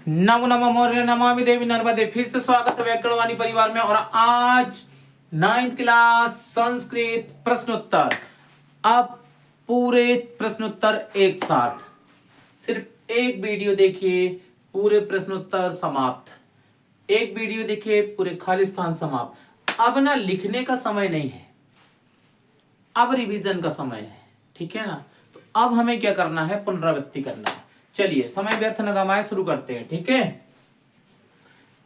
नमो नमो मौर्य नमामि देवी नर्मदे। फिर से स्वागत है व्याकरणवाणी परिवार में। और आज 9th क्लास संस्कृत प्रश्नोत्तर। अब पूरे प्रश्नोत्तर एक साथ, सिर्फ एक वीडियो देखिए, पूरे प्रश्नोत्तर समाप्त। एक वीडियो देखिए, पूरे खाली स्थान समाप्त। अब ना लिखने का समय नहीं है, अब रिवीजन का समय है, ठीक है ना। तो अब हमें क्या करना है, पुनरावृत्ति करना है। चलिए समय व्यर्थ न गवाएं, शुरू करते हैं, ठीक है।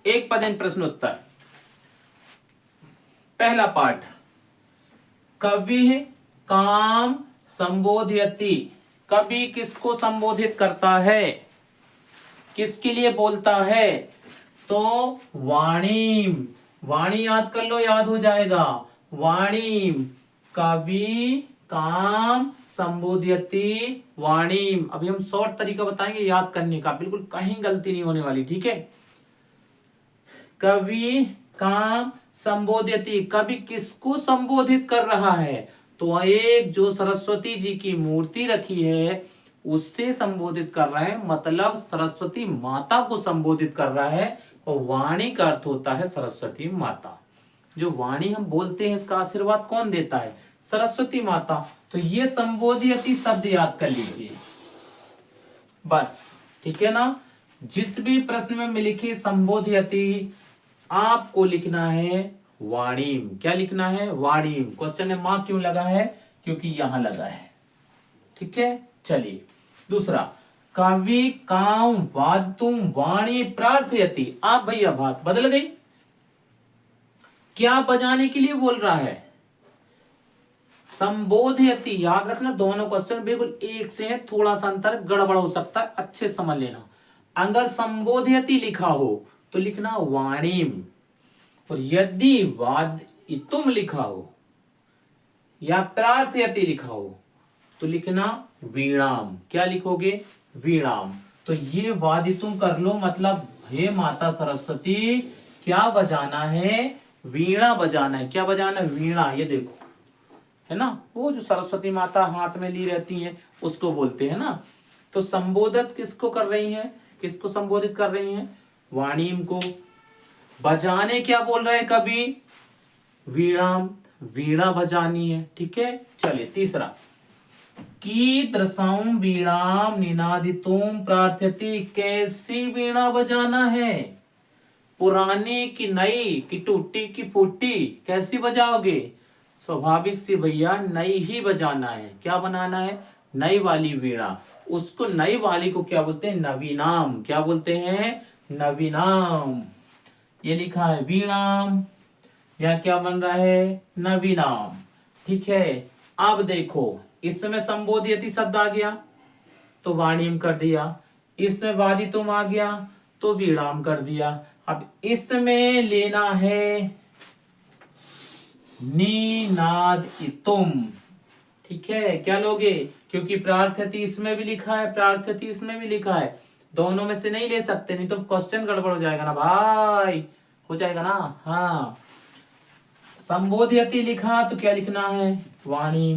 एक पदेन प्रश्नोत्तर। पहला पाठ, कवि काम संबोधयति। कवि किसको संबोधित करता है, किसके लिए बोलता है? तो वाणीम। वाणी याद कर लो, याद हो जाएगा। वाणीम, कवि काम संबोधयति वाणीम। अभी हम शॉर्ट तरीका बताएंगे याद करने का, बिल्कुल कहीं गलती नहीं होने वाली, ठीक है। कवि काम संबोधयति, कवि किसको संबोधित कर रहा है? तो एक जो सरस्वती जी की मूर्ति रखी है उससे संबोधित कर रहा है, मतलब सरस्वती माता को संबोधित कर रहा है। और वाणी का अर्थ होता है सरस्वती माता। जो वाणी हम बोलते हैं इसका आशीर्वाद कौन देता है? सरस्वती माता। तो ये संबोधयति शब्द याद कर लीजिए बस, ठीक है ना। जिस भी प्रश्न में लिखे संबोधयति, आपको लिखना है वाणीम। क्या लिखना है? वाणीम। क्वेश्चन में मां क्यों लगा है? क्योंकि यहां लगा है, ठीक है। चलिए दूसरा, कवि काम वाद्यम वाणी प्रार्थयति। आप भैया बात बदल गई, क्या बजाने के लिए बोल रहा है? संबोधयति। याद रखना दोनों क्वेश्चन बिल्कुल एक से है, थोड़ा सा अंतर गड़बड़ हो सकता है, अच्छे समझ लेना। अगर संबोधयति लिखा हो तो लिखना वाणीम, और यदि वाद्यतुम लिखा हो या प्रार्थयति लिखा हो तो लिखना वीणाम। क्या लिखोगे? वीणाम। तो ये वादितुम कर लो, मतलब हे माता सरस्वती क्या बजाना है? वीणा बजाना है। क्या बजाना है? वीणा। ये देखो है ना, वो जो सरस्वती माता हाथ में ली रहती है उसको बोलते हैं ना। तो संबोधित किसको कर रही हैं, किसको संबोधित कर रही हैं? वाणीम को। बजाने क्या बोल रहे हैं कवि? वीणाम, वीणा बजानी है, ठीक है। चलिए तीसरा, कीदृशं वीणाम निनादितुम प्रार्थयति। कैसी वीणा बजाना है? पुरानी की नई, की टूटी की फूटी, कैसी बजाओगे? स्वाभाविक सी भैया नई ही बजाना है। क्या बनाना है? नई वाली वीणा। उसको नई वाली को क्या बोलते हैं? नवीनाम। क्या बोलते हैं? नवीनाम। ये लिखा है वीणाम, या क्या बन रहा है? नवीनाम, ठीक है। अब देखो इसमें संबोधयति शब्द आ गया तो वाणीम कर दिया, इसमें वादितुम आ गया तो वीणाम कर दिया। अब इसमें लेना है निनादितुम, ठीक है। क्या लोगे? क्योंकि प्रार्थयति इसमें भी लिखा है, प्रार्थयति इसमें भी लिखा है, दोनों में से नहीं ले सकते, नहीं तो क्वेश्चन गड़बड़ हो जाएगा ना भाई, हो जाएगा ना। हाँ, संबोधयति लिखा तो क्या लिखना है? वाणी।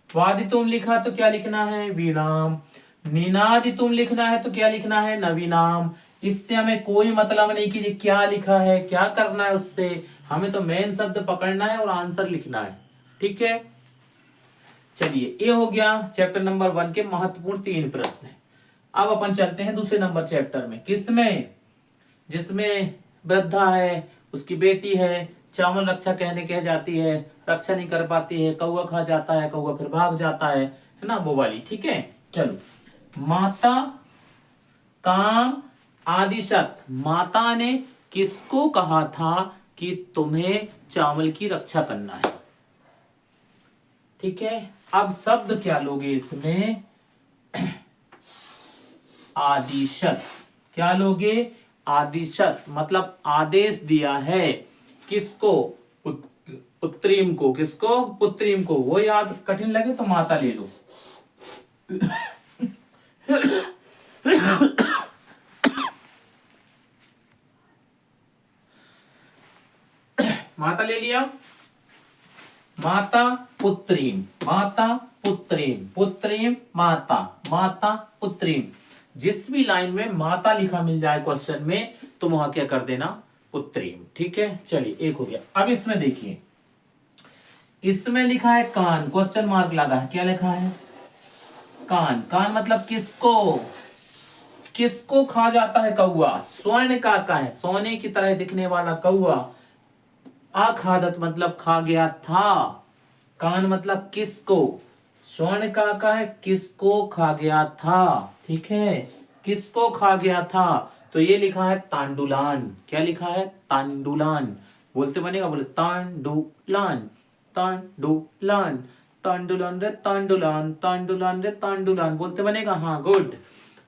वादितुम लिखा तो क्या लिखना है? वीणाम। निनादितुम लिखना है तो क्या लिखना है? नवीनाम। इससे हमें कोई मतलब नहीं कि क्या लिखा है, क्या करना है उससे, हमें तो मेन शब्द पकड़ना है और आंसर लिखना है, ठीक है। चलिए ये हो गया चैप्टर नंबर 1 के महत्वपूर्ण 3 प्रश्न। अब अपन चलते हैं दूसरे नंबर चैप्टर में, किसमें? जिसमें वृद्धा है, उसकी बेटी है, चावल रक्षा कहने कह जाती है, रक्षा नहीं कर पाती है, कौवा खा जाता है, कौवा फिर भाग जाता है ना, वो वाली, ठीक है। चलो, माता काम आदिशत। माता ने किसको कहा था कि तुम्हें चावल की रक्षा करना है, ठीक है। अब शब्द क्या लोगे इसमें? आदिशत। क्या लोगे? आदिशत, मतलब आदेश दिया है किसको? पुत्रीम को। किसको? पुत्रीम को। वो याद कठिन लगे तो माता ले लो। माता ले लिया। माता पुत्रीम, माता पुत्रीम, पुत्रीम माता, माता पुत्रीम। जिस भी लाइन में माता लिखा मिल जाए क्वेश्चन में तो वहां क्या कर देना, पुत्रीम। ठीक है, चलिए एक हो गया। अब इसमें देखिए, इसमें लिखा है कान, क्वेश्चन मार्क लगा है, क्या लिखा है, कान। कान मतलब किसको, किसको खा जाता है कौआ, स्वर्ण का है, सोने की तरह दिखने वाला कौआ। अखादत मतलब खा गया था, कान मतलब किसको, स्वर्ण का है, किसको खा गया था। ठीक है, किसको खा गया था, तो ये लिखा है तांडुलान। क्या लिखा है, तांडुलान। बोलते बनेगा, बोले तांडुलान, तांडुलान, तांडुलान रे तांडुलान, तांडुलान रे तांडुलान, बोलते बनेगा। हाँ गुड।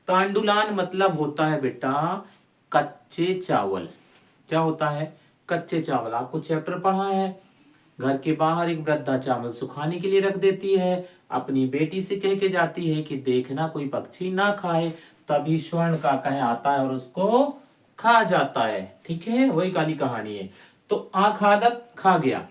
तांडुलान मतलब होता है बेटा कच्चे चावल। क्या होता है, कच्चे चावल। आपको चैप्टर पढ़ा है, घर के बाहर एक वृद्धा चावल सुखाने के लिए रख देती है, अपनी बेटी से कह के जाती है कि देखना कोई पक्षी ना खाए, तभी स्वर्ण का कह आता है और उसको खा जाता है। ठीक है, वही काली कहानी है। तो आखादत खा गया,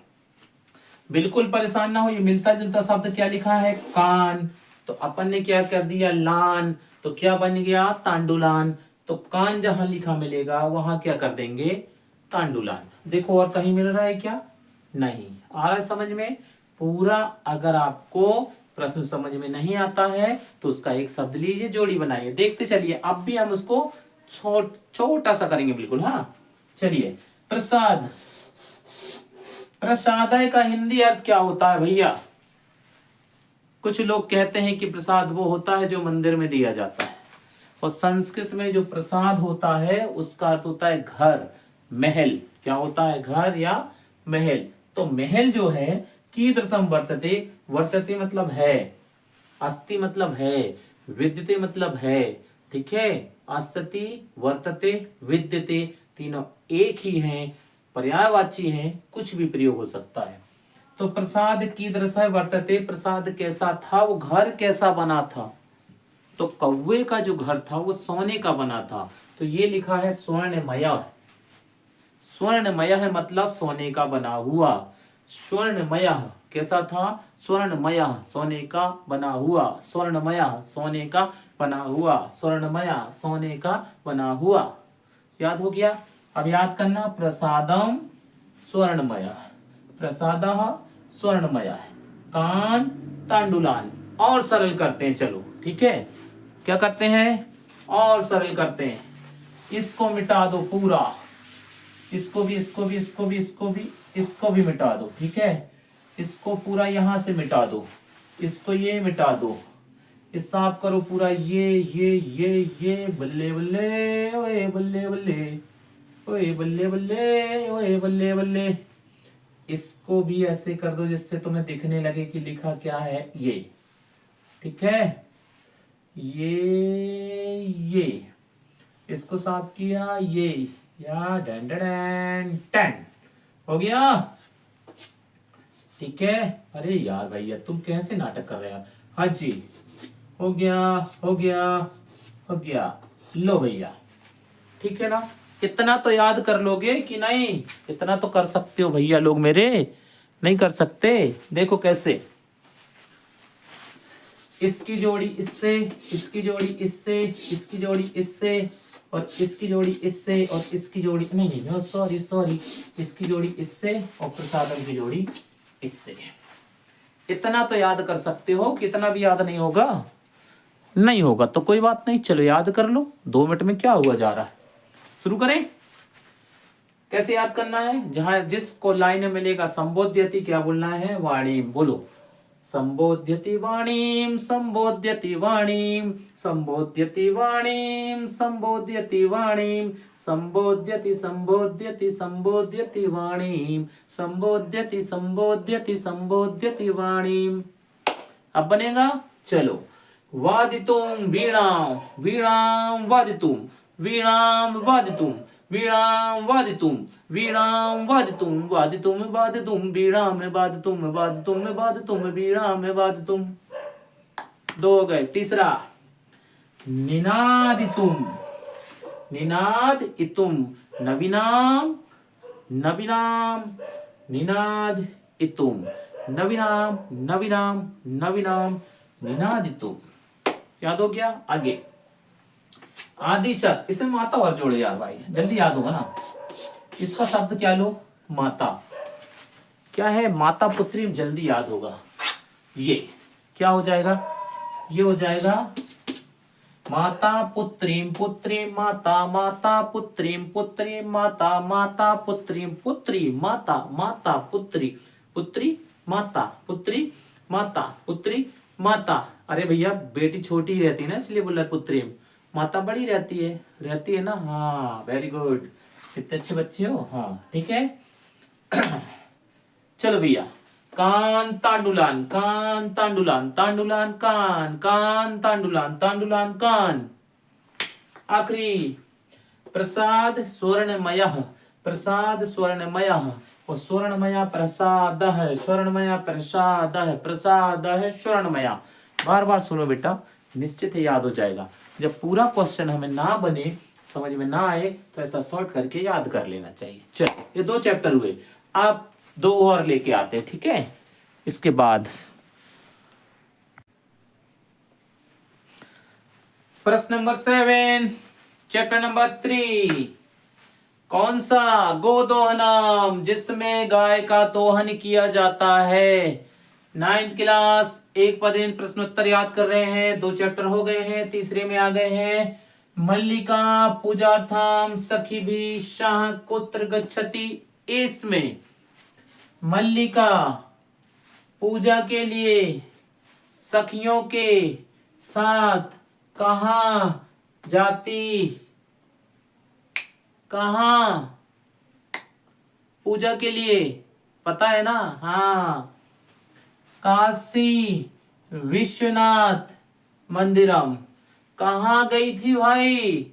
बिल्कुल परेशान ना हो, ये मिलता जुलता शब्द क्या लिखा है, कान। तो अपन ने क्या कर दिया, लान, तो क्या बन गया, तांडुलान। तो कान जहां लिखा मिलेगा वहां क्या कर देंगे, तांडुलान। देखो और कहीं मिल रहा है क्या, नहीं आ रहा है समझ में पूरा। अगर आपको प्रश्न समझ में नहीं आता है तो उसका एक शब्द लीजिए, जोड़ी बनाइए, देखते चलिए। अब भी हम उसको छोटा सा करेंगे बिल्कुल। हाँ चलिए, प्रसाद। प्रसादय का हिंदी अर्थ क्या होता है भैया, कुछ लोग कहते हैं कि प्रसाद वो होता है जो मंदिर में दिया जाता है, और संस्कृत में जो प्रसाद होता है उसका अर्थ होता है घर, महल। क्या होता है, घर या महल। तो महल जो है, कीदृशम वर्तते, वर्तते मतलब है, अस्ति मतलब है, विद्यते मतलब है। ठीक है, अस्ति वर्तते विद्यते तीनों एक ही हैं, पर्यायवाची हैं, कुछ भी प्रयोग हो सकता है। तो प्रसाद कीदृश वर्तते, प्रसाद कैसा था, वो घर कैसा बना था। तो कौवे का जो घर था वो सोने का बना था, तो ये लिखा है स्वर्णमय। स्वर्णमय है मतलब सोने का बना हुआ, स्वर्णमय कैसा था, स्वर्णमय सोने का बना हुआ, स्वर्णमय सोने का बना हुआ, स्वर्णमय सोने का बना हुआ। याद हो गया। अब याद करना, प्रसादम स्वर्णमय, प्रसाद स्वर्णमय, कान तांडुलान। और सरल करते हैं चलो, ठीक है, क्या करते हैं, और सरल करते हैं। इसको मिटा दो पूरा, इसको भी, इसको भी, इसको भी, इसको भी, इसको भी मिटा दो। ठीक है, इसको पूरा यहां से मिटा दो, इसको ये मिटा दो, इस साफ करो पूरा, ये बल्ले बल्ले ओए बल्ले बल्ले, ओए बल्ले बल्ले, ओए बल्ले बल्ले। इसको भी ऐसे कर दो जिससे तुम्हें दिखने लगे कि लिखा क्या है, ये। ठीक है, ये इसको साफ किया, ये या डैन डैन टैन हो गया। ठीक है, अरे यार भैया तुम कैसे नाटक कर रहे हो। हाँ जी, हो गया, हो गया, हो गया, लो भैया। ठीक है ना, इतना तो याद कर लोगे कि नहीं, इतना तो कर सकते हो भैया लोग मेरे, नहीं कर सकते। देखो कैसे, इसकी जोड़ी इससे, इसकी जोड़ी इससे, इसकी जोड़ी इससे, और इसकी जोड़ी इससे, और इसकी जोड़ी नहीं, सॉरी सॉरी, इसकी जोड़ी इससे और प्रसादम की जोड़ी इससे। इतना तो याद कर सकते हो, कितना भी याद नहीं होगा, नहीं होगा तो कोई बात नहीं, चलो याद कर लो, 2 मिनट में क्या हुआ जा रहा है। शुरू करें, कैसे याद करना है, जहां जिसको लाइन में मिलेगा संबोध्यति क्या बोलना है, वाणी बोलो, संबोध्यति वाणीम, संबोध्यति वाणीम, संबोध्यति वाणीम, संबोध्यति वाणीम, संबोध्यति संबोध्यति संबोध्यति वाणीम, संबोध्यति संबोध्यति संबोध्यति वाणीम। अब बनेगा, चलो, वादितुम वीणां, वीणां वादितुम, वीणां वादितुम, वीणां वादितुम, वीणां वादितुम, वादितुम वादितुम, वीणां में वादितुम, वादितुम में वादितुम, वीणां में वादितुम। 2 हो गए। तीसरा, निनादितुम, निनाद इतुम, नवीनाम, नवीनाम, निनाद इतुम, नवीनाम, नवीनाम, नवीनाम, निनादितुम। याद हो गया। आगे, आदिशत, इसे माता और जोड़े यार भाई, जल्दी याद होगा ना। इसका शब्द क्या लो, माता। क्या है, माता पुत्री, जल्दी याद होगा। ये क्या हो जाएगा, ये हो जाएगा माता पुत्री पुत्री माता, माता पुत्री पुत्री माता, माता पुत्री पुत्री माता, माता पुत्री पुत्री माता, पुत्री माता, पुत्री माता। अरे भैया बेटी छोटी ही रहती है ना, इसलिए बोला पुत्री, माता बड़ी रहती है ना। हाँ वेरी गुड, कितने अच्छे बच्चे हो। हाँ ठीक है। चलो भैया, कान तांडुलान, कान तांडुलान, तांडुलान कान, कान तांडुलान, तांडुलान कान। आखिरी, प्रसाद स्वर्णमय, प्रसाद स्वर्णमय, और स्वर्णमय प्रसाद है, स्वर्णमय प्रसाद है, प्रसाद है स्वर्णमय। बार बार सुनो बेटा, निश्चित ही याद हो जाएगा। जब पूरा क्वेश्चन हमें ना बने, समझ में ना आए, तो ऐसा शॉर्ट करके याद कर लेना चाहिए। चलो ये 2 चैप्टर हुए, आप 2 और लेके आते हैं, ठीक है। इसके बाद प्रश्न नंबर 7, चैप्टर नंबर 3, कौन सा गोदोहनम, जिसमें गाय का दोहन किया जाता है। 9th क्लास, एक पदेन प्रश्नोत्तर याद कर रहे हैं, 2 चैप्टर हो गए हैं, तीसरे में आ गए हैं। मल्लिका पूजार्थम सखी भी शाह कुत्र गच्छति, इसमें मल्लिका पूजा के लिए सखियों के साथ कहाँ जाती, कहाँ पूजा के लिए, पता है ना। हाँ, काशी विश्वनाथ मंदिरम। कहाँ गई थी भाई,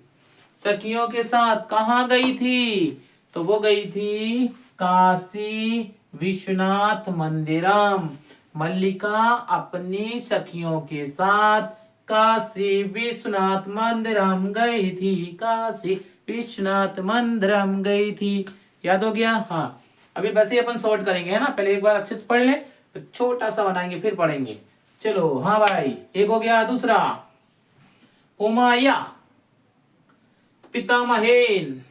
सखियों के साथ कहाँ गई थी, तो वो गई थी काशी विश्वनाथ मंदिरम। मल्लिका अपनी सखियों के साथ काशी विश्वनाथ मंदिरम गई थी, काशी विश्वनाथ मंदिरम गई थी। याद हो गया। हाँ, अभी वैसे ही अपन सॉर्ट करेंगे, है ना। पहले एक बार अच्छे से पढ़ ले, तो छोटा सा बनाएंगे, फिर पढ़ेंगे। चलो हाँ भाई, एक हो गया। दूसरा, उमाया पितामहेन,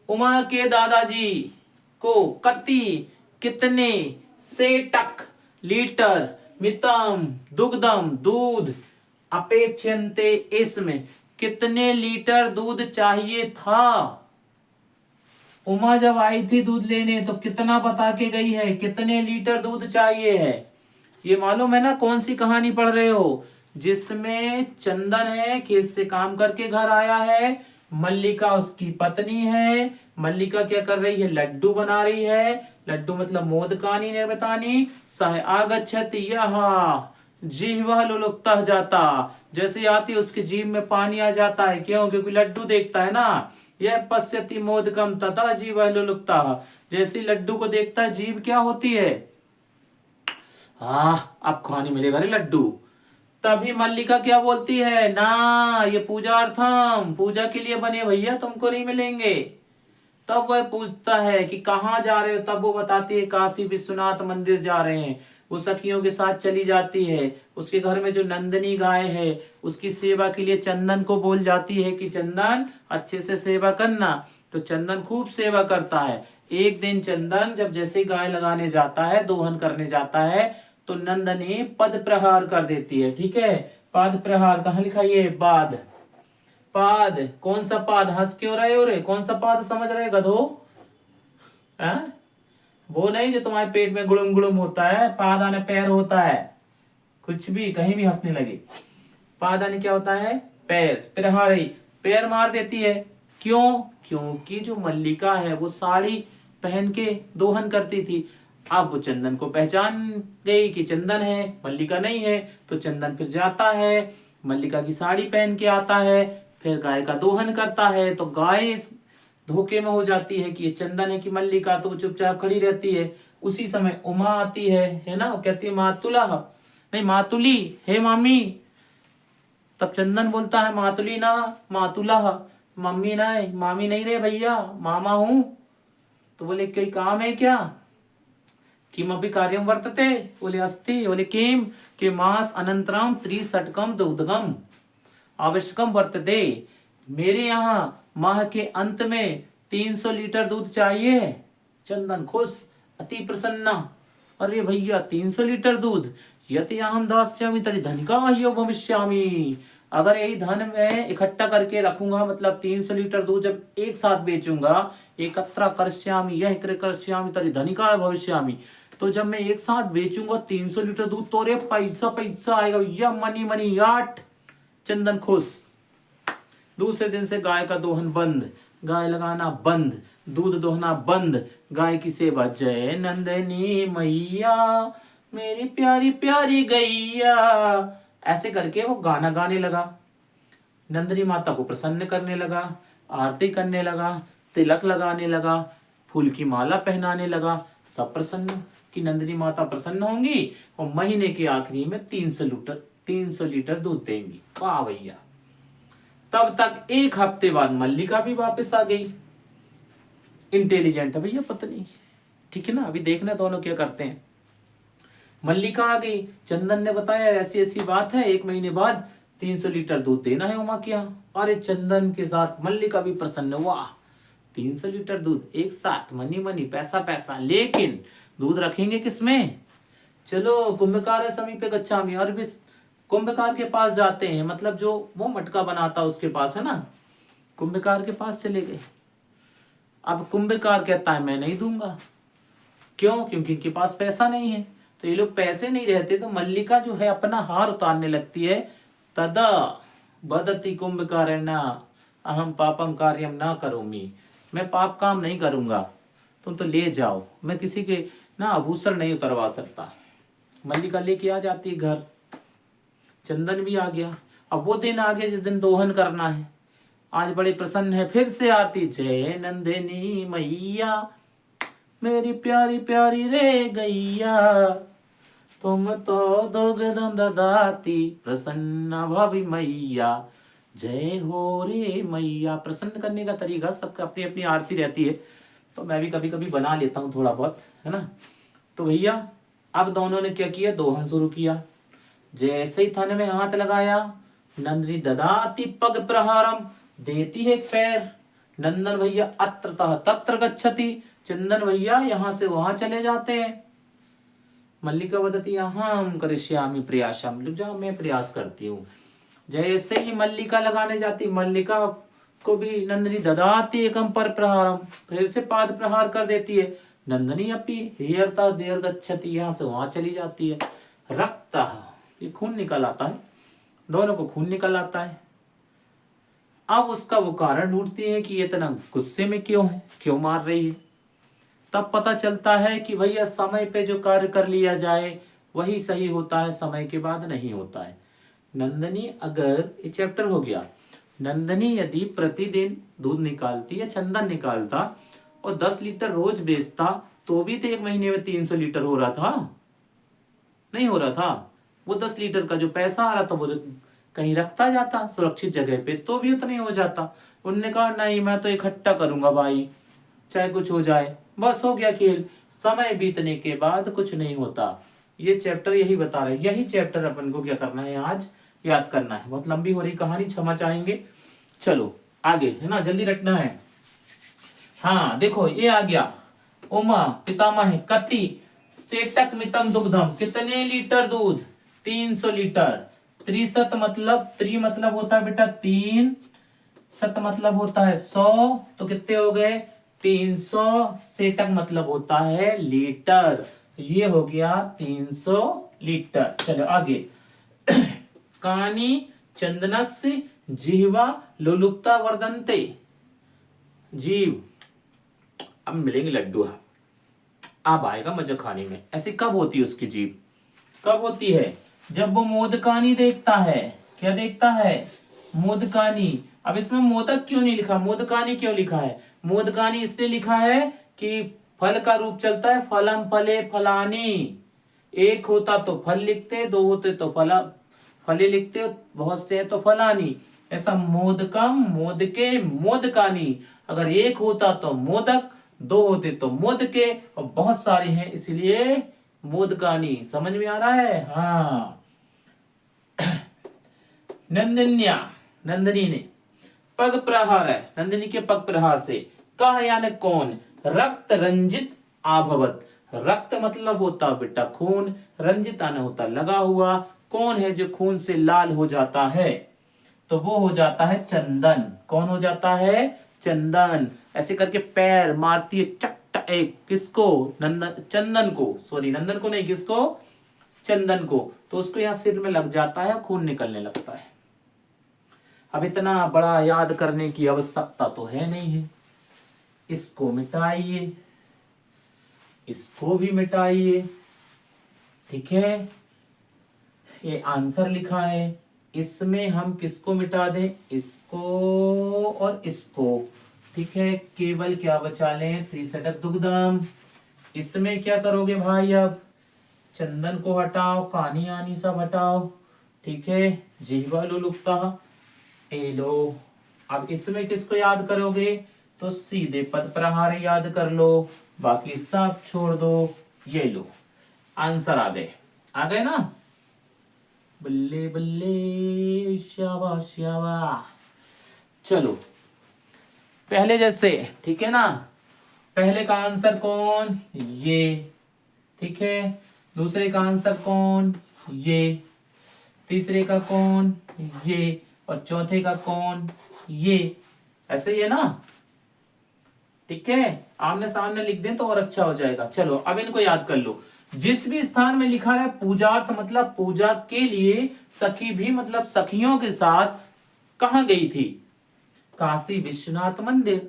उमा के दादाजी को कति, कितने, सेटक लीटर, मितम दुग्धम दूध, अपेक्षन्ते, इसमें कितने लीटर दूध चाहिए था। उमा जब आई थी दूध लेने, तो कितना बता के गई है, कितने लीटर दूध चाहिए है। ये मालूम है ना कौन सी कहानी पढ़ रहे हो, जिसमें चंदन है, खेत से काम करके घर आया है, मल्लिका उसकी पत्नी है। मल्लिका क्या कर रही है, लड्डू बना रही है। लड्डू मतलब मोदकानी निर्मितानी, सह आगच्छति यह, जिह्वा लुलुकता जाता, जैसे आती उसकी जीभ में पानी आ जाता है। क्यों, क्योंकि लड्डू देखता है ना। यह पश्यति मोदकम तथा जीवा लुलुकता, जैसे लड्डू को देखता है जीभ क्या होती है, हाँ अब खाने मिलेगा रे लड्डू। तभी मल्लिका क्या बोलती है, ना ये पूजार्थम, पूजा के लिए बने भैया, तुमको नहीं मिलेंगे। तब वह पूछता है कि कहाँ जा रहे हो, तब वो बताती है काशी विश्वनाथ मंदिर जा रहे हैं। वो सखियों के साथ चली जाती है। उसके घर में जो नंदनी गाय है, उसकी सेवा के लिए चंदन को बोल जाती है कि चंदन अच्छे से सेवा करना। तो चंदन खूब सेवा करता है। एक दिन चंदन जब जैसे गाय लगाने जाता है, दोहन करने जाता है, तो नंदनी पद प्रहार कर देती है। ठीक है, पाद प्रहार कहाँ लिखा, ये पाद, पाद कौन सा पाद, हंस क्यों रहे हो रे, कौन सा पाद समझ रहे गधो, वो नहीं जो तुम्हारे पेट में गुड़ुम गुड़ुम होता है। पाद आने पैर होता है, कुछ भी कहीं भी हंसने लगे। पाद आने क्या होता है, पैर, प्रहारी, पैर मार देती है। क्यों, क्योंकि जो मल्लिका है वो साड़ी पहन के दोहन करती थी। अब वो चंदन को पहचान गई कि चंदन है, मल्लिका नहीं है। तो चंदन फिर जाता है, मल्लिका की साड़ी पहन के आता है, फिर गाय का दोहन करता है। तो गाय धोखे में हो जाती है कि ये चंदन है कि मल्लिका, तो वो चुपचाप खड़ी रहती है। उसी समय उमा आती है ना, वो कहती है मातुला, नहीं मातुली, हे मामी। तब चंदन बोलता है मातुली ना, मातुला, मम्मी ना, मामी नहीं रे भैया, मामा हूं। तो बोले कोई काम है क्या, किम अभी कार्यम वर्तते, बोले अस्ति, बोले किम, के मास अनंतरम त्रिशतकम दुग्धकम आवश्यकम वर्तते। मेरे यहाँ माह के अंत में 300 लीटर दूध चाहिए। चंदन खुश, अति प्रसन्ना। अरे भैया 300 लीटर दूध, यति अहम दास्यामि तर्हि धनिका ह्यो भविष्यामि। अगर यही धन मैं इकट्ठा करके रखूंगा, मतलब 300 लीटर दूध जब एक साथ बेचूंगा, एकत्र करश्यामि यह करश्यामि तर्हि धनिका भविष्यामि, तो जब मैं एक साथ बेचूंगा 300 लीटर दूध तो रे पैसा पैसा आएगा भैया, मनी मनी याट। चंदन खुश। दूसरे दिन से गाय का दोहन बंद, गाय लगाना बंद, दूध दोहना बंद, गाय की सेवा। जय नंदनी मैया मेरी प्यारी प्यारी गैया, ऐसे करके वो गाना गाने लगा। नंदनी माता को प्रसन्न करने लगा, आरती करने लगा, तिलक लगाने लगा, फूल की माला पहनाने लगा। सब प्रसन्न कि नंदनी माता प्रसन्न होंगी और महीने के आखिरी में 300 लीटर दूध देंगी। वाह भैया। तब तक एक हफ्ते बाद मल्लिका भी वापस आ गई। इंटेलिजेंट है भैया पत्नी, ठीक है ना। अभी देखना दोनों क्या करते हैं। मल्लिका आ गई, चंदन ने बताया ऐसी ऐसी बात है, 1 महीने बाद 300 लीटर दूध देना है उमा के यहाँ। अरे चंदन के साथ मल्लिका भी प्रसन्न, वाह 300 लीटर दूध एक साथ, मनी मनी पैसा पैसा। लेकिन दूध रखेंगे किसमें? चलो कुंभकार समीपे गच्छामि, और भी कुंभकार के पास जाते हैं, मतलब जो वो मटका बनाता उसके पास है ना, कुंभकार के पास चले गए। अब कुंभकार कहता है मैं नहीं दूंगा। क्यों? क्योंकि इनके पास पैसा नहीं है। तो ये लोग पैसे नहीं रहते तो मल्लिका जो है अपना हार उतारने लगती है। तदा बदति कुंभकारेण अहम पापम कार्यम ना करोमि, मैं पाप काम नहीं करूंगा, तुम तो ले जाओ, मैं किसी के ना आभूषण नहीं उतरवा सकता। मल्लिका लेके आ जाती है घर। चंदन भी आ गया। अब वो दिन आ गया जिस दिन दोहन करना है। आज बड़े प्रसन्न है, फिर से आरती। जय नंदिनी मैया मेरी प्यारी प्यारी रे गैया, तुम तो दुग्धम ददाती प्रसन्न भवि मैया। जय हो रे मैया। प्रसन्न करने का तरीका सबका अपनी अपनी आरती रहती है, तो मैं भी कभी कभी बना लेता हूँ थोड़ा बहुत, है ना। तो भैया अब दोनों ने क्या किया, दोहन शुरू किया। जैसे ही थन में हाथ लगाया, नंदिनी ददाती पग प्रहारम, देती है पैर। नंदन भैया अत्र तत्र गच्छति, चंदन भैया यहाँ से वहां चले जाते हैं। मल्लिका वदती अहम करिष्यामि प्रयासम, रुक जाओ मैं प्रयास करती हूँ। जैसे ही मल्लिका लगाने जाती, मल्लिका को भी नंदिनी ददाती एकम पर प्रहारम, फिर से पाद प्रहार कर देती है। नंदिनी अपी हेयरता देर गच्छति, यहाँ से वहां चली जाती है। रक्त, ये खून निकल आता है, दोनों को खून निकल आता है। अब उसका वो कारण ढूंढती है कि ये इतना गुस्से में क्यों है, क्यों मार रही है। तब पता चलता है कि भैया समय पे जो कार्य कर लिया जाए वही सही होता है, समय के बाद नहीं होता है। नंदिनी, अगर ये चैप्टर हो गया, नंदिनी यदि प्रतिदिन दूध निकालती या चंदन निकालता और 10 लीटर रोज बेचता तो भी तो 1 महीने में 300 लीटर हो रहा था, नहीं हो रहा था। वो 10 लीटर का जो पैसा आ रहा था वो कहीं रखता जाता सुरक्षित जगह पे, तो भी उतना ही हो जाता। उनने कहा नहीं मैं तो इकट्ठा करूंगा भाई, चाहे कुछ हो जाए, बस हो गया खेल। समय बीतने के बाद कुछ नहीं होता। ये चैप्टर यही बता रहे, यही चैप्टर अपन को क्या करना है आज याद करना है। बहुत लंबी हो रही कहानी, क्षमा चाहेंगे। चलो आगे, है ना, जल्दी रखना है। हाँ देखो ये आ गया, उमा पितामह कति सेटक मितम दुग्धम, कितने लीटर दूध, 300 लीटर। त्रिशत मतलब, त्रि मतलब होता है बेटा 3, शत मतलब होता है 100, तो कितने हो गए 300। सेटक मतलब होता है लीटर, ये हो गया 300 लीटर। चलो आगे। कानी चंदनस्य जिह्वा लुलुप्ता वर्धन्ते, जीव अब मिलेंगे लड्डू, अब आएगा मजा खाने में। ऐसी कब होती है उसकी जीभ, कब होती है, जब वो मोदकानी देखता है। क्या देखता है, मोदकानी। अब इसमें मोदक क्यों नहीं लिखा, मोदकानी क्यों लिखा है? मोदकानी इसलिए लिखा है कि फल का रूप चलता है, फलम फले फलानी। एक होता तो फल लिखते, दो होते तो फले लिखते, बहुत से है तो फलानी। ऐसा मोदकम मोदके मोदकानी, अगर एक होता तो मोदक, दो होते तो मोदके, और बहुत सारे हैं इसलिए मोदकानी। समझ में आ रहा है? हाँ। नंदिन्या, नंदिनी ने पग प्रहार है, नंदिनी के पग प्रहार से। कह यानी कौन, रक्त रंजित आभवत, रक्त मतलब होता बेटा खून, रंजित आने होता लगा हुआ, कौन है जो खून से लाल हो जाता है, तो वो हो जाता है चंदन। कौन हो जाता है, चंदन। ऐसे करके पैर मारती है चट एक, किसको, नंदन, चंदन को, सॉरी नंदन को नहीं, किसको, चंदन को, तो उसको यहाँ सिर में लग जाता है, खून निकलने लगता है। अब इतना बड़ा याद करने की आवश्यकता तो है नहीं है। इसको मिटाइए, इसको भी मिटाइए, ठीक है। ये आंसर लिखा है, इसमें हम किसको मिटा दें, इसको और इसको, ठीक है। केवल क्या बचा लें, त्रिशतक दुग्धम। इसमें क्या करोगे भाई, अब चंदन को हटाओ, कानी आनी सब हटाओ, ठीक है। जिह्वा लुलुप्ता, ए लो। अब इसमें किसको याद करोगे, तो सीधे पद प्रहार याद कर लो, बाकी सब छोड़ दो। ये लो आंसर आ गए ना, बल्ले बल्ले, शाबाश शाबाश। चलो पहले जैसे, ठीक है ना, पहले का आंसर कौन, ये, ठीक है। दूसरे का आंसर कौन, ये। तीसरे का कौन, ये। और चौथे का कौन, ये। ऐसे ही है ना, ठीक है। आमने सामने लिख दें तो और अच्छा हो जाएगा। चलो अब इनको याद कर लो। जिस भी स्थान में लिखा है पूजार्थ मतलब पूजा के लिए, सखी भी मतलब सखियों के साथ कहां गई थी, काशी विश्वनाथ मंदिर।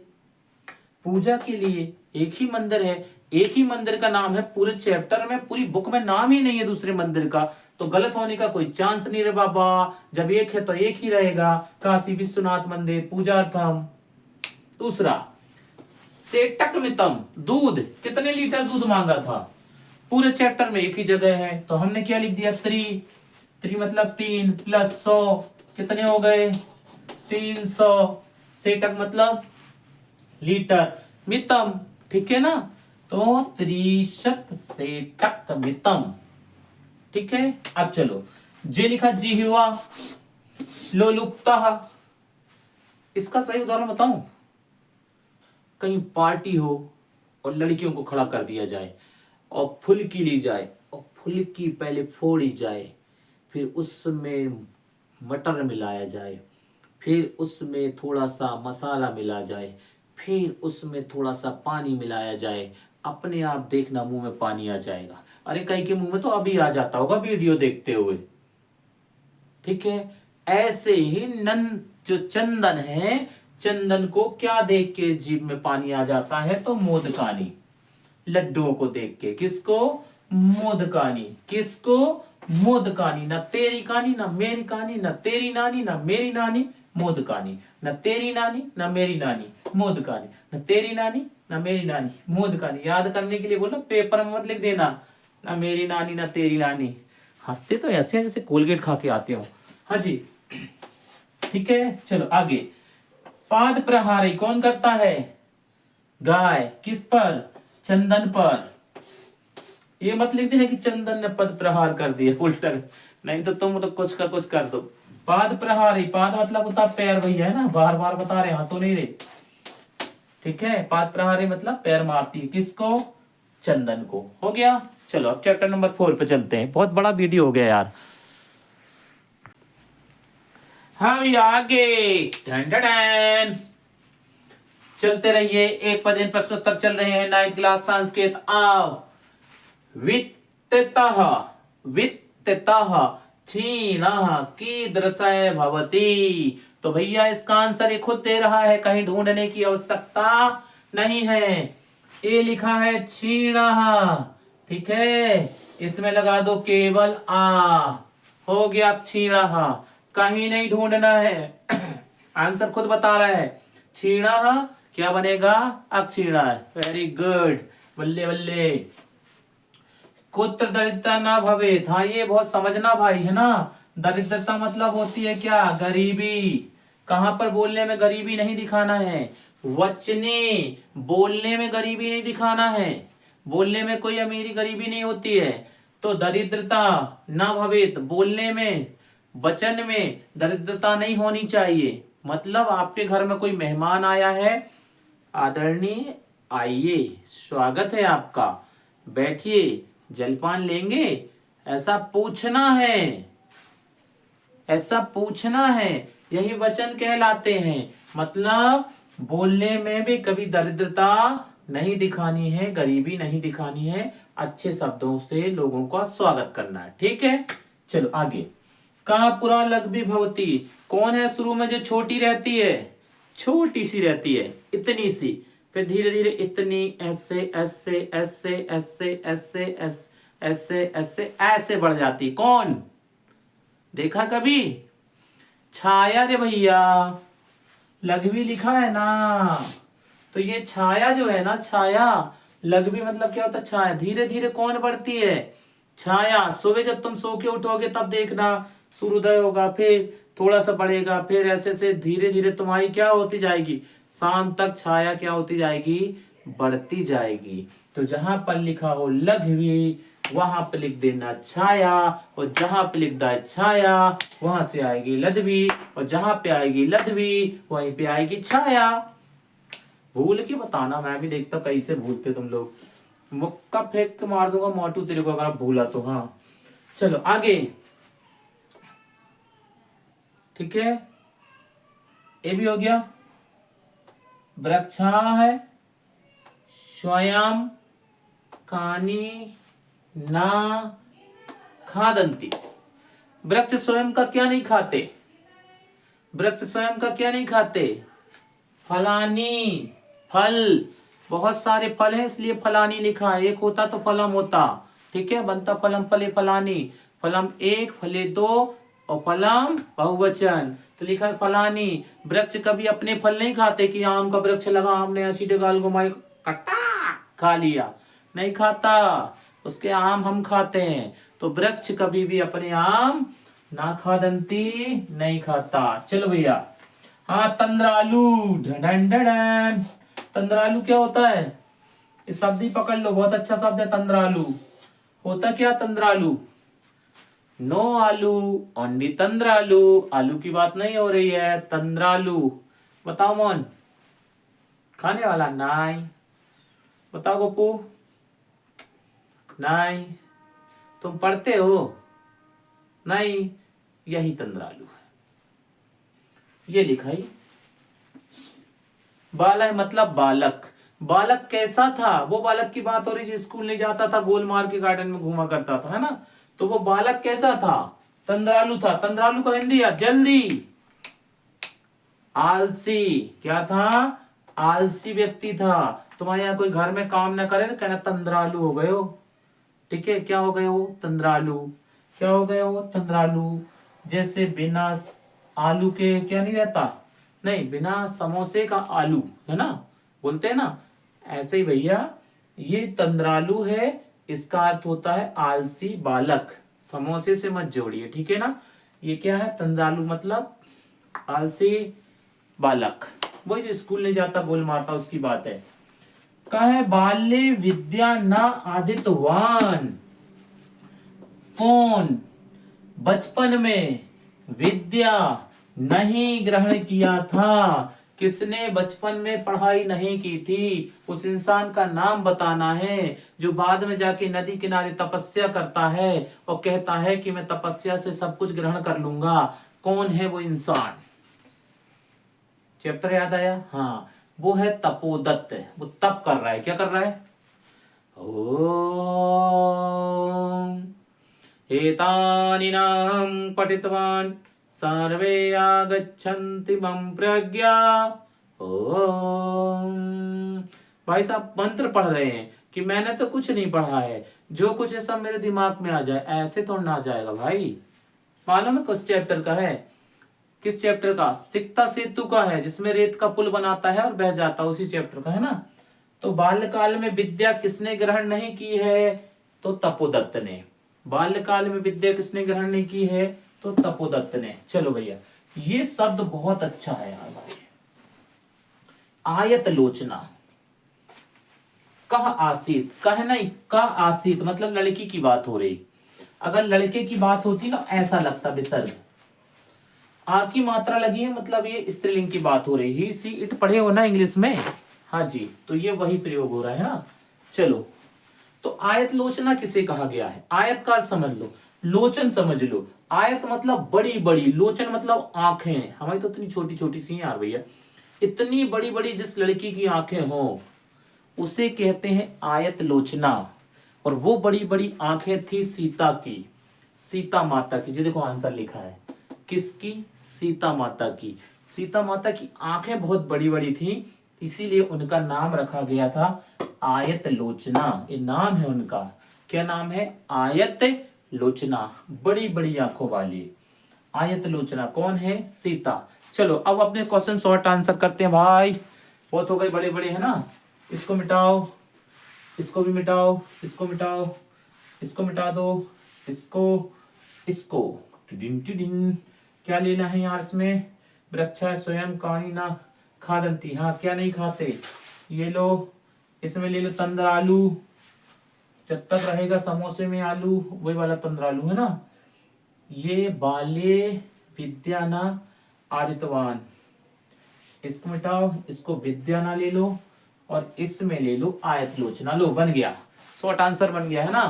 पूजा के लिए एक ही मंदिर है, एक ही मंदिर का नाम है, पूरे चैप्टर में पूरी बुक में नाम ही नहीं है दूसरे मंदिर का, तो गलत होने का कोई चांस नहीं रे बाबा। जब एक है तो एक ही रहेगा, काशी विश्वनाथ मंदिर पूजार्थम। दूसरा, सेटक मितम, दूध, कितने लीटर दूध मांगा था, पूरे चैप्टर में एक ही जगह है, तो हमने क्या लिख दिया, त्रि मतलब 3 प्लस 100 कितने हो गए, 300। सेटक मतलब लीटर, मितम, ठीक है ना, तो त्रिशत सेटक मितम, ठीक है। अब चलो, जे लिखा जिह्वा लोलुप्ता, इसका सही उदाहरण बताऊं, कहीं पार्टी हो और लड़कियों को खड़ा कर दिया जाए और फुल्की ली जाए और फुल्की पहले फोड़ी जाए, फिर उसमें मटर मिलाया जाए, फिर उसमें थोड़ा सा मसाला मिला जाए, फिर उसमें थोड़ा सा पानी मिलाया जाए, अपने आप देखना मुंह में पानी आ जाएगा। अरे कहीं के मुंह में तो अभी आ जाता होगा वीडियो देखते हुए, ठीक है। ऐसे ही जो चंदन है, चंदन को क्या देख के जीभ में पानी आ जाता है, तो मोदकानी, लड्डुओं को देख के, किसको, मोदकानी, किसको, मोदकानी। ना तेरी कहानी ना मेरी कहानी, ना तेरी नानी ना मेरी नानी, मोदकानी। न तेरी नानी ना मेरी नानी, मोदकानी। न तेरी नानी ना मेरी नानी, मोदकानी। याद करने के लिए बोला, पेपर में मत लिख देना ना मेरी नानी ना तेरी नानी। हंसते तो ऐसे हैं जैसे कोलगेट खा के आते हो। हाँ जी, ठीक है। चलो आगे, पाद प्रहारी कौन करता है, गाय, किस पर, चंदन पर। ये मत लिख देना कि चंदन ने पद प्रहार कर दिया उल्टा, नहीं तो तुम तो कुछ का कुछ कर दो। पाद प्रहारी, पाद मतलब होता पैर, भैया है ना, बार बार बता रहे, हंसो नहीं रे, ठीक है। पाद प्रहारी मतलब पैर मारती है, किसको, चंदन को। हो गया। चलो अब चैप्टर नंबर 4 पे चलते हैं, बहुत बड़ा वीडियो हो गया यार। हम आगे चलते रहिए, एक पद प्रश्नोत्तर चल रहे हैं, 9th क्लास संस्कृत। आओ, वित्ततः, वित्ततः क्षीणः कीदृशः भवति। तो भैया इसका आंसर ये खुद दे रहा है, कहीं ढूंढने की आवश्यकता नहीं है। ये लिखा है क्षीणः, ठीक है, इसमें लगा दो केवल आ, हो गया क्षीणः, कहीं नहीं ढूंढना है। आंसर खुद बता रहा है, क्षीणः क्या बनेगा, अक्षीणः। वेरी गुड, बल्ले बल्ले। कुत्र दरिद्रता ना भवेत, हाँ ये बहुत समझना भाई, है ना। दरिद्रता मतलब होती है क्या, गरीबी। कहां पर बोलने में गरीबी नहीं दिखाना है, वचने, बोलने में गरीबी नहीं दिखाना है, बोलने में कोई अमीरी गरीबी नहीं होती है। तो दरिद्रता ना भवेत, बोलने में, वचन में दरिद्रता नहीं होनी चाहिए, मतलब आपके घर में कोई मेहमान आया है, आदरणीय आइए, स्वागत है आपका, बैठिए, जलपान लेंगे, ऐसा पूछना है, ऐसा पूछना है, यही वचन कहलाते हैं। मतलब बोलने में भी कभी दरिद्रता नहीं दिखानी है, गरीबी नहीं दिखानी है, अच्छे शब्दों से लोगों का स्वागत करना है। ठीक है, चलो आगे। कहा पुरा लघ्वी भवती, कौन है शुरू में जो छोटी रहती है, छोटी सी रहती है, इतनी सी, फिर धीरे धीरे इतनी, ऐसे ऐसे ऐसे ऐसे ऐसे ऐसे ऐसे ऐसे बढ़ जाती, कौन? देखा कभी? छाया रे भैया, लघ्वी लिखा है ना, तो ये छाया जो है ना, छाया, लघ्वी मतलब क्या होता है? छाया। धीरे धीरे कौन बढ़ती है? छाया। सुबह जब तुम सो के उठोगे तब देखना, सूर्योदय होगा, फिर थोड़ा सा बढ़ेगा, फिर ऐसे से धीरे धीरे तुम्हारी क्या होती जाएगी, शाम तक छाया क्या होती जाएगी, बढ़ती जाएगी। तो जहां पर लिखा हो लघ्वी, वहां पे लिख देना छाया, और जहां पे लिख दा छाया वहां से आएगी लघ्वी, और जहां पे आएगी लघ्वी वहीं पे आएगी छाया। भूल के बताना, मैं भी देखता कैसे भूलते तुम लोग, मुक्का फेंक के मार दूंगा मोटू तेरे को अगर आप भूला तो। हाँ चलो आगे, ठीक है, ये भी हो गया। वृक्षा है स्वयं कानी ना खादंती, वृक्ष स्वयं का क्या नहीं खाते, वृक्ष स्वयं का क्या नहीं खाते, फलानी, फल, बहुत सारे फल हैं इसलिए फलानी लिखा है, एक होता तो फलम होता, ठीक है, बनता फलम फले फलानी, फलम एक, फले दो, और फलम बहुवचन, तो लिखा है फलानी। वृक्ष कभी अपने फल नहीं खाते कि आम का वृक्ष लगा, हमने ऐसी डगाल घुमाई, कटा खा लिया, नहीं खाता, उसके आम हम खाते हैं। तो वृक्ष कभी भी अपने आम ना खादंती, नहीं खाता। चलो भैया, हाँ तंद्रालू, ढन ढन, तंद्रालू क्या होता है? इस शब्द ही पकड़ लो, बहुत अच्छा शब्द है तंद्रालू। होता क्या तंद्रालू? नो आलू, ओनली तंद्रालू, आलू की बात नहीं हो रही है, तंद्रालू। बताओ मोहन, खाने वाला? नहीं। बताओ गोपू, नहीं। तुम पढ़ते हो? नहीं। यही तंद्रालू है, ये लिखाई। बालक मतलब बालक, बालक कैसा था? वो बालक की बात हो रही जो स्कूल नहीं जाता था, गोल मार के गार्डन में घूमा करता था, है ना? तो वो बालक कैसा था? तंद्रालू था। तंद्रालू का हिंदी है जल्दी, आलसी। क्या था? आलसी व्यक्ति था। तुम्हारे यहाँ कोई घर में काम ना करे तो कहना तंद्रालू हो गए हो, ठीक है? क्या हो गए हो? तंद्रालू। क्या हो गए हो? तंद्रालू। जैसे बिना आलू के क्या नहीं रहता, नहीं, बिना समोसे का आलू, है ना, बोलते हैं ना, ऐसे ही भैया ये तंद्रालू है, इसका अर्थ होता है आलसी बालक, समोसे से मत जोड़िए, ठीक है ना? ये क्या है? तंद्रालू मतलब आलसी बालक, वही जो स्कूल नहीं जाता, गोल मारता, उसकी बात है। कहा है बाल्य विद्या न आदितवान, कौन बचपन में विद्या नहीं ग्रहण किया था? किसने बचपन में पढ़ाई नहीं की थी? उस इंसान का नाम बताना है जो बाद में जाके नदी किनारे तपस्या करता है और कहता है कि मैं तपस्या से सब कुछ ग्रहण कर लूंगा। कौन है वो इंसान? चैप्टर याद आया? हाँ, वो है तपोदत्त। वो तप कर रहा है। क्या कर रहा है? ओम एतानि नाहं पठितवान् सर्वे आगच्छन्ति मम प्रज्ञा। ओम। भाई साहब मंत्र पढ़ रहे हैं कि मैंने तो कुछ नहीं पढ़ा है, जो कुछ है सब मेरे दिमाग में आ जाए। ऐसे तो ना आ जाएगा भाई। मालूम है किस चैप्टर का है? किस चैप्टर का? सिकता सेतु का है, जिसमें रेत का पुल बनाता है और बह जाता है, उसी चैप्टर का है ना। तो बाल्यकाल में विद्या किसने ग्रहण नहीं की है? तो तपोदत्त ने। बाल्यकाल में विद्या किसने ग्रहण नहीं की है? तो तपोदत्त ने। चलो भैया, ये शब्द बहुत अच्छा है यार भाई। आयत लोचना, कह आसीत, कह नहीं, कह आसीत मतलब लड़की की बात हो रही। अगर लड़के की बात होती ना, ऐसा लगता विसर्ग, आ की मात्रा लगी है, मतलब ये स्त्रीलिंग की बात हो रही है। ही सी इट पढ़े हो ना इंग्लिश में, हाँ जी, तो ये वही प्रयोग हो रहा है ना। चलो, तो आयत लोचना किसे कहा गया है? आयतकार समझ लो, लोचन समझ लो। आयत मतलब बड़ी बड़ी, लोचन मतलब आंखें। हमारी तो इतनी छोटी छोटी सी यार भैया, इतनी बड़ी बड़ी जिस लड़की की आंखें हो उसे कहते हैं आयत लोचना। और वो बड़ी बड़ी आंखें थी सीता की, सीता माता की। जी देखो आंसर लिखा है, किसकी? सीता माता की। सीता माता की आंखें बहुत बड़ी बड़ी थी, इसीलिए उनका नाम रखा गया था आयत लोचना। ये नाम है उनका, क्या नाम है? आयत लोचना, बड़ी बड़ी आंखों वाली। आयत लोचना कौन है? सीता। चलो अब अपने क्वेश्चन शॉर्ट आंसर करते हैं भाई, बहुत हो गए बड़े बड़े है ना। इसको मिटाओ, इसको भी मिटाओ, इसको मिटाओ, इसको मिटा दो, इसको, इसको। टिडिन टिडिन। क्या लेना है यार इसमें? वृक्षा स्वयं कहानी ना खादंती। हाँ, क्या नहीं खाते? ये लो, इसमें ले लो तंद्रा आलू, जब तक रहेगा समोसे में आलू, वही वाला तंद्रा आलू है ना। ये बाले विद्याना आदितवान, इसको मिटाओ, इसको विद्याना ले लो, और इसमें ले लो आयत लोचना। लो बन गया, शॉर्ट आंसर बन गया है ना।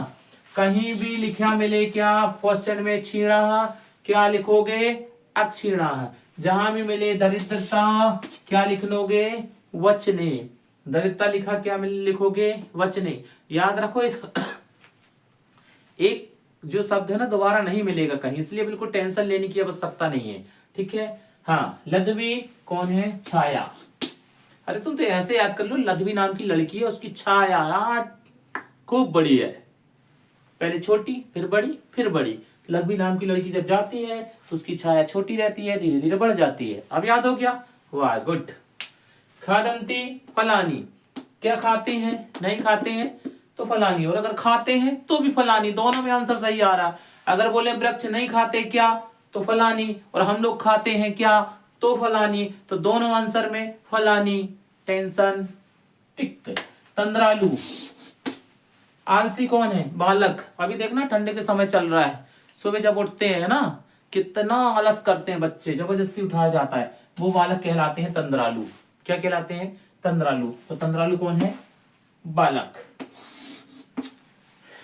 कहीं भी लिखा मिले क्या क्वेश्चन में छीणा, क्या लिखोगे? अक्षीणा। जहां भी मिले दरिद्रता, क्या लिख लोगे? वचने। दरिद्रता लिखा, क्या लिखोगे? वचने। याद रखो एक जो शब्द है ना दोबारा नहीं मिलेगा कहीं, इसलिए बिल्कुल टेंशन लेने की आवश्यकता नहीं है, ठीक है। हाँ, लदवी कौन है? छाया। अरे तुम तो ऐसे याद कर लो, लदवी नाम की लड़की है, उसकी छाया खूब बड़ी है, पहले छोटी फिर बड़ी फिर बड़ी। लदवी नाम की लड़की जब जाती है तो उसकी छाया छोटी रहती है, धीरे धीरे बढ़ जाती है। अब याद हो गया? वाह गुड। खादंती फलानी, क्या खाते हैं? नहीं खाते हैं तो फलानी, और अगर खाते हैं तो भी फलानी। दोनों में आंसर सही आ रहा। अगर बोले वृक्ष नहीं खाते क्या, तो फलानी, और हम लोग खाते हैं क्या, तो फलानी। तो दोनों आंसर में फलानी। टेंशन टिक। तंद्रालू, आलसी कौन है? बालक। अभी देखना ठंडे के समय चल रहा है, सुबह जब उठते हैं ना कितना आलस करते हैं बच्चे, जबरदस्ती उठाया जाता है, वो बालक कहलाते हैं तंद्रालू। क्या कहलाते हैं? तंद्रालू। तो तंद्रालू कौन है? बालक।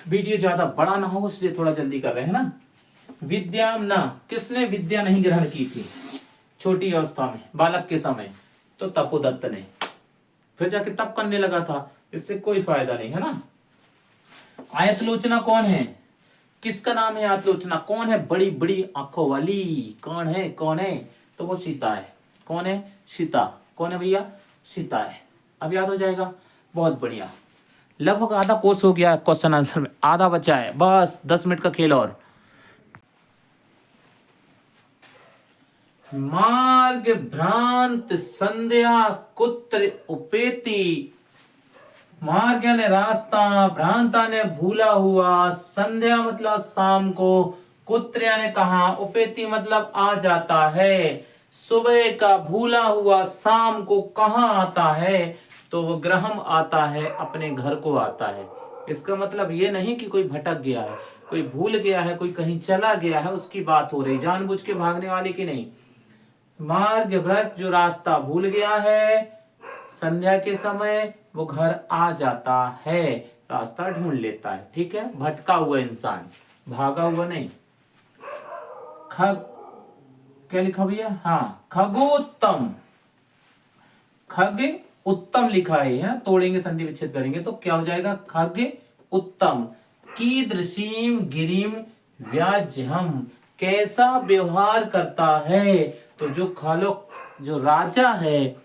वीडियो ज्यादा बड़ा ना हो इसलिए थोड़ा जल्दी कर रहे हैं ना। विद्यामना, किसने विद्या नहीं ग्रहण की थी छोटी अवस्था में, बालक के समय? तो तपोदत्त ने। फिर जाके तप करने लगा था, इससे कोई फायदा नहीं है ना। आयतलोचना कौन है? किसका नाम है आयतलोचना? कौन है बड़ी बड़ी आंखों वाली? कौन है? कौन है? तो वो सीता है। कौन है? सीता। कौन है भैया? सीता है। अब याद हो जाएगा, बहुत बढ़िया। लगभग आधा कोर्स हो गया क्वेश्चन आंसर में, आधा बचा है बस, 10 मिनट का खेल और। मार्ग भ्रांत संध्या कुत्र उपेति। मार्ग यानी रास्ता, भ्रांता ने भूला हुआ, संध्या मतलब शाम को, कुत्र यानी कहा, उपेति मतलब आ जाता है। सुबह का भूला हुआ शाम को कहाँ आता है? तो वो ग्रहम आता है, अपने घर को आता है। इसका मतलब ये नहीं कि कोई भटक गया है, कोई भूल गया है, कोई कहीं चला गया है, उसकी बात हो रही, जानबूझ के भागने वाले की नहीं। मार्ग भ्रष्ट जो रास्ता भूल गया है, संध्या के समय वो घर आ जाता है, रास्ता ढूंढ लेता है, ठीक है। भटका हुआ इंसान, भागा हुआ नहीं। खग, क्या लिखा भैया? हाँ, खगोत्तम। खग उत्तम लिखा है, तोड़ेंगे संधि विच्छेद करेंगे तो क्या हो जाएगा? खग उत्तम। कीदृशीम गिरिम व्याज्यहम, कैसा व्यवहार करता है? तो जो खालो, जो राजा है,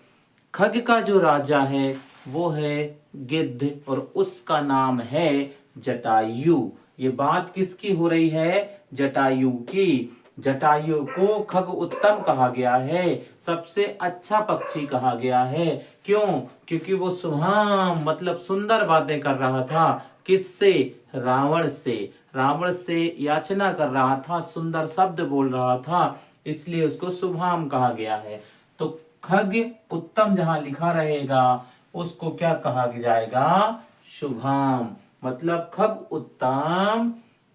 खग का जो राजा है वो है गिद्ध, और उसका नाम है जटायु। ये बात किसकी हो रही है? जटायु की। जटायु को खग उत्तम कहा गया है, सबसे अच्छा पक्षी कहा गया है। क्यों? क्योंकि वो सुहाम मतलब सुंदर बातें कर रहा था। किससे? रावण से। रावण से याचना कर रहा था, सुंदर शब्द बोल रहा था, इसलिए उसको शुभाम कहा गया है। तो खग उत्तम जहां लिखा रहेगा उसको क्या कहा जाएगा? शुभाम। मतलब खग उत्तम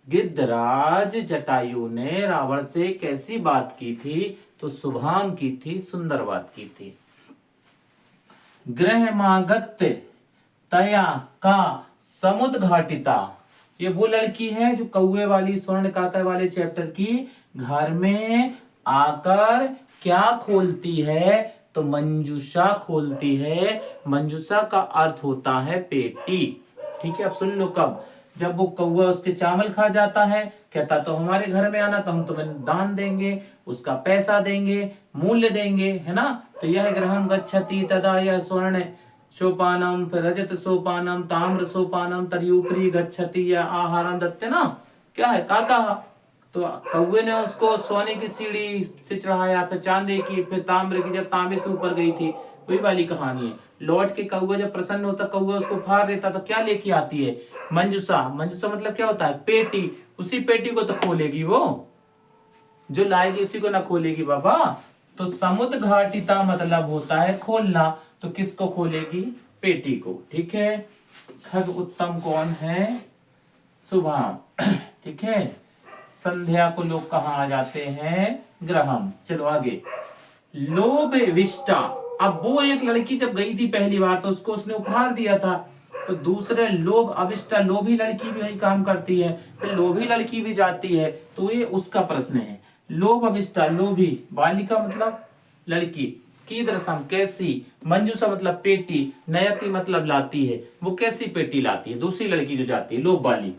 गिद्धराज जटायु ने रावण से कैसी बात की थी? तो शुभाम की थी, सुंदरवाद की थी। ग्रहमागत्य तया का समुद्घाटिता, ये वो लड़की है जो कौए वाली स्वर्ण काका वाले चैप्टर की घर में आकर क्या खोलती है, तो मंजूषा खोलती है। मंजूषा का अर्थ होता है पेटी। ठीक है, अब सुन लो कब, जब वो कौआ उसके चावल खा जाता है, कहता तो हमारे घर में आना तो हम तुम्हें दान देंगे, उसका पैसा देंगे, मूल्य देंगे, है ना। तो यह ग्रहम गच्छति तदा यह स्वर्ण सोपानम, फिर रजत सोपानम, ताम्र सोपानम, तर्यूपरी गच्छति या आहारम दत्ते ना, क्या है काका। तो कौवे ने उसको सोने की सीढ़ी से चढ़ाया, फिर चांदी की, फिर ताम्र की, जब तांबे से ऊपर गई थी, वही वाली कहानी है। लौट के कौवा जब प्रसन्न होता, कौवा उसको फाड़ देता, तो क्या लेके आती है, मंजूषा। मंजूषा मतलब क्या होता है, पेटी। उसी पेटी को तो खोलेगी वो, जो लाएगी उसी को ना खोलेगी बाबा। तो समुद्र घाटिता मतलब होता है खोलना, तो किसको खोलेगी, पेटी को। ठीक है, खग उत्तम कौन है, शुभाम। ठीक है, संध्या को लोग कहाँ आ जाते हैं, ग्रहम। चलो आगे, लोभ विष्टा। अब वो एक लड़की जब गई थी पहली बार, तो उसको उसने उपहार दिया था, तो दूसरे लोभ अविष्टा, लोभी लड़की भी वही काम करती है, फिर लोभी लड़की भी जाती है, तो ये उसका प्रश्न है। लोभ अविष्टा, लोभी, बालिका मतलब लड़की, कीदृशम कैसी, मंजूषा मतलब पेटी, नयति मतलब लाती है, वो कैसी पेटी लाती है, दूसरी लड़की जो जाती है लोभ वाली।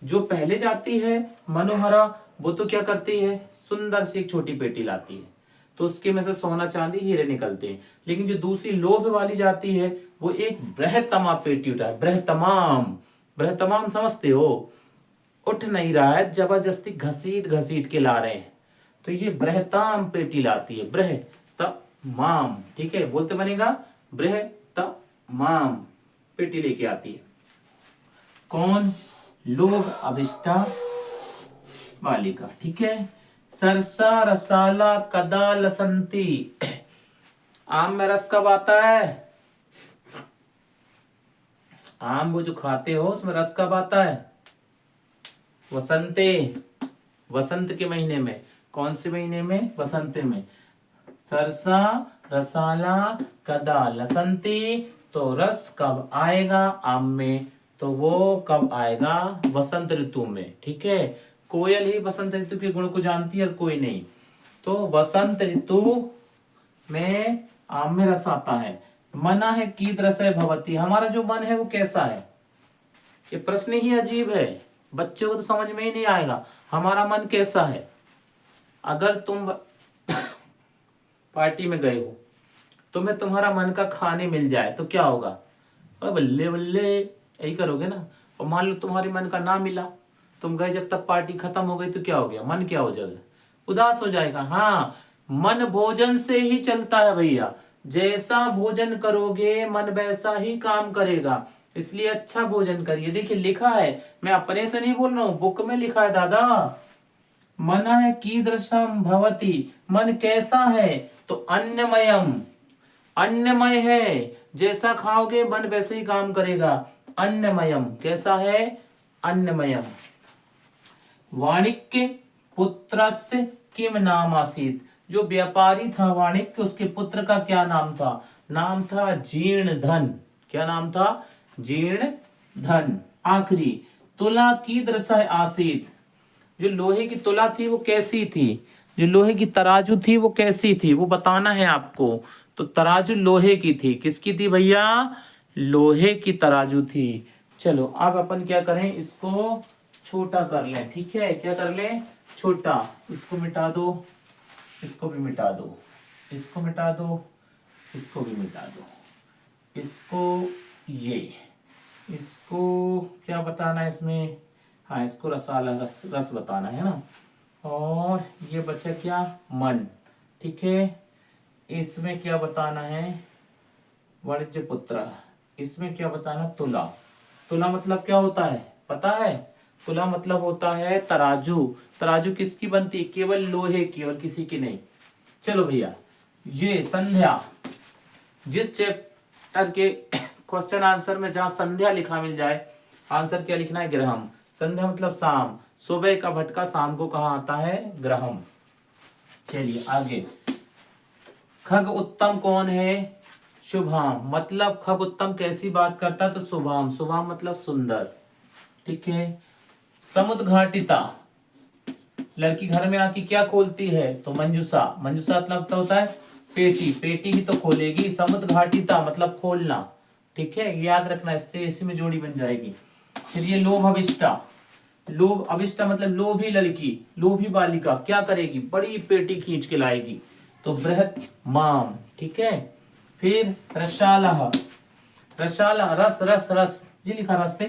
जो पहले जाती है मनोहरा, वो तो क्या करती है, सुंदर सी एक छोटी पेटी लाती है, तो उसके में से सोना चांदी हीरे निकलते हैं। लेकिन जो दूसरी लोभ वाली जाती है, वो एक बृहत्तमा पेटी उठाए, बृहत्तमाम। बृहत्तमाम समझते हो, उठ नहीं रहा है, जबरदस्ती घसीट घसीट के ला रहे हैं, तो ये बृहत्तम पेटी लाती है, बृहत्तमाम। ठीक है, बोलते बनेगा बृहत्तमाम पेटी लेके आती है। कौन, लोभ अभिष्टा बालिका। ठीक है, सरसा रसाला कदा लसंती। आम में रस कब आता है, आम वो जो खाते हो उसमें रस कब आता है, वसंते, वसंत के महीने में। कौन से महीने में, वसंत में। सरसा रसाला कदा लसंती, तो रस कब आएगा आम में, तो वो कब आएगा, वसंत ऋतु में। ठीक है, कोयल ही वसंत ऋतु के गुण को जानती है और कोई नहीं, तो वसंत ऋतु में आम में रस आता है। मना है कीदृशः भवति, हमारा जो मन है वो कैसा है, ये प्रश्न ही अजीब है, बच्चों को तो समझ में ही नहीं आएगा, हमारा मन कैसा है। अगर तुम पार्टी में गए हो, तुम्हें तुम्हारा मन का खाने मिल जाए तो क्या होगा, बल्ले बल्ले यही करोगे ना। और मान लो तुम्हारे मन का ना मिला, तुम गए, जब तक पार्टी खत्म हो गई, तो क्या हो गया, मन क्या हो जाएगा, उदास हो जाएगा। हाँ, मन भोजन से ही चलता है भैया, जैसा भोजन करोगे मन वैसा ही काम करेगा, इसलिए अच्छा भोजन करिए। देखिए लिखा है, मैं अपने से नहीं बोल रहा हूँ, बुक में लिखा है दादा। मन है कीदृशम भवति, मन कैसा है, तो अन्नमयम, अन्नमय है, जैसा खाओगे मन वैसे ही काम करेगा। अन्नमयम कैसा है, अन्नमयम। वाणिक्य पुत्रस्य किम नाम आसीत, जो व्यापारी था वाणिक्य, उसके पुत्र का क्या नाम था, नाम था जीर्ण धन। क्या नाम था, जीर्ण धन। आखिरी, तुला कीदृशः आसीत, जो लोहे की तुला थी वो कैसी थी, जो लोहे की तराजू थी वो कैसी थी, वो बताना है आपको। तो तराजू लोहे की थी, किसकी थी भैया, लोहे की तराजू थी। चलो अब अपन क्या करें, इसको छोटा कर लें। ठीक है, क्या कर लें, छोटा। इसको मिटा दो, इसको भी मिटा दो, इसको मिटा दो, इसको भी मिटा दो, इसको, ये, इसको क्या बताना है इसमें, हाँ इसको रसाला, रस बताना है ना। और ये बचा क्या, मन। ठीक है, इसमें क्या बताना है, वाणिज्य पुत्र। इसमें क्या बताना, तुला। तुला मतलब क्या होता है पता है, तुला मतलब होता है तराजू। तराजू किसकी बनती है, केवल लोहे की और किसी की नहीं। चलो भैया, ये संध्या, जिस चैप्टर के क्वेश्चन आंसर में जहां संध्या लिखा मिल जाए, आंसर क्या लिखना है, ग्रहम। संध्या मतलब शाम, सुबह का भटका शाम को कहा आता है, ग्रहम। चलिए आगे, खग उत्तम कौन है? शुभाम, मतलब खग उत्तम कैसी बात करता है? तो शुभाम, शुभाम मतलब सुंदर, ठीक है। समुद्घाटिता, लड़की घर में आके क्या खोलती है? तो मंजूषा, मंजूषा मतलब तो होता है पेटी, पेटी ही तो खोलेगी। समुद्घाटिता मतलब खोलना, ठीक है, याद रखना, इससे इसी में जोड़ी बन जाएगी। फिर ये लोभ अविष्टा, लोभ अविष्टा मतलब लोभी लड़की, लोभी बालिका क्या करेगी? बड़ी पेटी खींच के लाएगी, तो बृहत माम, ठीक है। फिर रसाला, रसाला रस, रस रस जी लिखा, रास्ते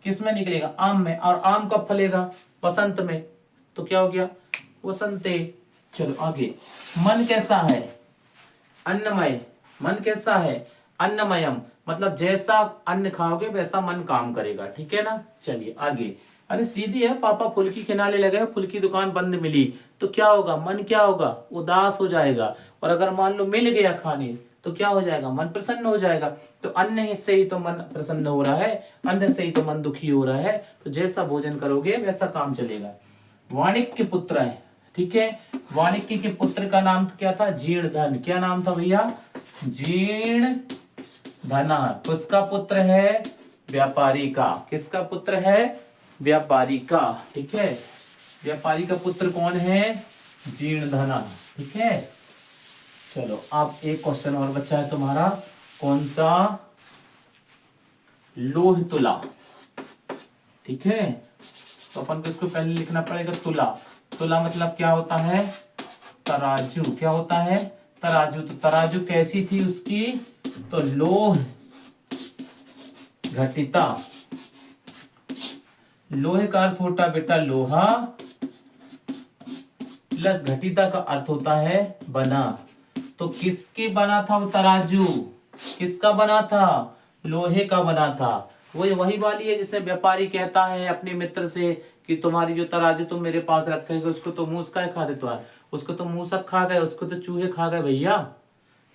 किस में निकलेगा? आम में, और आम कब फलेगा? वसंत में, तो क्या हो गया? वसंते। चलो आगे, मन कैसा है? अन्नमय, मन कैसा है? अन्नमयम, मतलब जैसा अन्न खाओगे वैसा मन काम करेगा, ठीक है ना। चलिए आगे, अरे सीधी है, पापा फूल की किनारे लगे, फूल की दुकान बंद मिली, तो क्या होगा? मन क्या होगा? उदास हो जाएगा। और अगर मान लो मिल गया खाने, तो क्या हो जाएगा? मन प्रसन्न हो जाएगा। तो अन्न से ही तो मन प्रसन्न हो रहा है, अन्न से ही तो मन दुखी हो रहा है। तो जैसा भोजन करोगे वैसा काम चलेगा। वाणिक्य पुत्र है, ठीक है। वाणिक्य के पुत्र का नाम क्या था? जीर्णधन। क्या नाम था भैया? जीर्णधन। किसका पुत्र है? व्यापारी का। किसका पुत्र है? व्यापारी का, ठीक है। व्यापारी का पुत्र कौन है? जीर्णधन, ठीक है। चलो अब एक क्वेश्चन और बचा है तुम्हारा, कौन सा? लोह तुला, ठीक है। तो अपन को इसको पहले लिखना पड़ेगा तुला। तुला मतलब क्या होता है? तराजू। क्या होता है? तराजू। तो तराजू कैसी थी उसकी? तो लोह घटिता। लोहे का अर्थ होता बेटा लोहा, प्लस घटिता का अर्थ होता है बना। तो किसके बना था वो तराजू? किसका बना था? लोहे का बना था। वही वही वाली है जिसे व्यापारी कहता है अपने मित्र से कि तुम्हारी जो तराजू तुम मेरे पास रखे हो उसको तो मूसा खा दे, तो उसको तो मूसा खा गए, उसको तो चूहे खा गए भैया।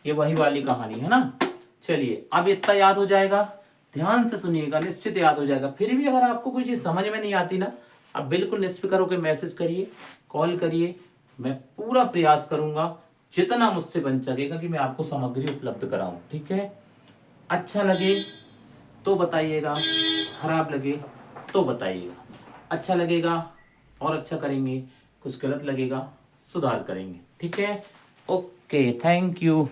ये वही वाली कहानी है ना। चलिए अब इतना याद हो जाएगा, ध्यान से सुनिएगा, निश्चित याद हो जाएगा। फिर भी अगर आपको कोई चीज समझ में नहीं आती ना, आप बिल्कुल निष्फिक्र होकर मैसेज करिए, कॉल करिए, मैं पूरा प्रयास करूंगा जितना मुझसे बन सकेगा कि मैं आपको सामग्री उपलब्ध कराऊं, ठीक है। अच्छा लगे तो बताइएगा, खराब लगे तो बताइएगा। अच्छा लगेगा और अच्छा करेंगे, कुछ गलत लगेगा सुधार करेंगे, ठीक है। Okay, thank you.